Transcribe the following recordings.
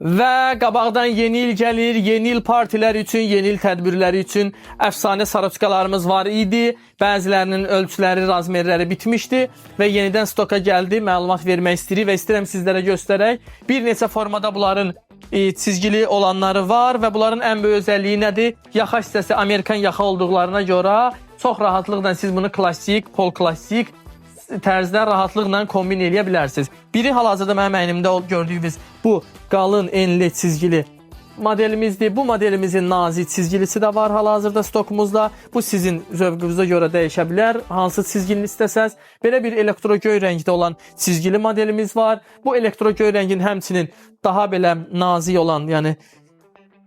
Və qabaqdan yeni il gəlir, yeni il partilər üçün, yeni il tədbirləri üçün əfsanə saroçkalarımız var idi. Bəzilərinin ölçüləri, razmerləri bitmişdi və yenidən stoka gəldi. Məlumat vermək istəyirik və istəyirəm sizlərə göstərək. Bir neçə formada bunların çizgili olanları var və bunların ən böyük özelliyi nədir? Yaxa hissəsi Amerikan yaxa olduqlarına görə çox rahatlıqla siz bunu klassik, pol klassik tərzdə rahatlıqla kombin eləyə bilərsiniz. Biri hal-hazırda mənim əynimdə gördüyünüz bu qalın enli çizgili modelimizdir. Bu modelimizin nazik çizgilisi də var hal-hazırda stokumuzda. Bu sizin zövqünüzə görə dəyişə bilər. Hansı çizgilini istəsəz. Belə bir elektro göy rəngdə olan çizgili modelimiz var. Bu elektro göy rəngin həmçinin daha belə nazik olan, yəni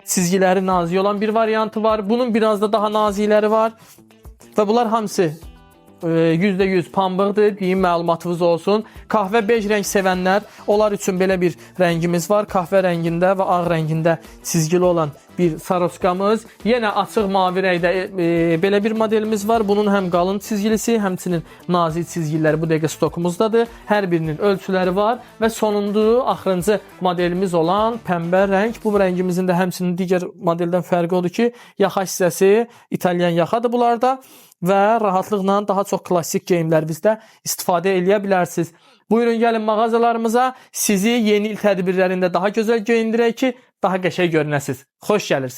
çizgiləri nazik olan bir variantı var. Bunun biraz da daha nazikləri var. Və bunlar hamısı %100 pambıqdır, deyim məlumatınız olsun. Kahve bej rəng sevənlər, onlar üçün belə bir rəngimiz var. Kahve rəngində və ağ rəngində çizgili olan bir saroçkamız. Yenə açıq mavi rəngdə belə bir modelimiz var. Bunun həm qalın çizgilisi, həmçinin nazik çizgiləri bu dəqiqə stokumuzdadır. Hər birinin ölçüləri var və sonuncu, axırıncı modelimiz olan pəmbə rəng. Bu rəngimizin də həmçinin digər modeldən fərqi odur ki, yaxa hissəsi İtalyan yaxadır bunlarda. Və rahatlıqla daha çox klassik geyimlərinizdə istifadə eləyə bilərsiniz. Buyurun gəlin mağazalarımıza, sizi yeni il tədbirlərində daha gözəl geyindirək ki, daha qəşəng görünəsiniz. Xoş gəlirsiniz.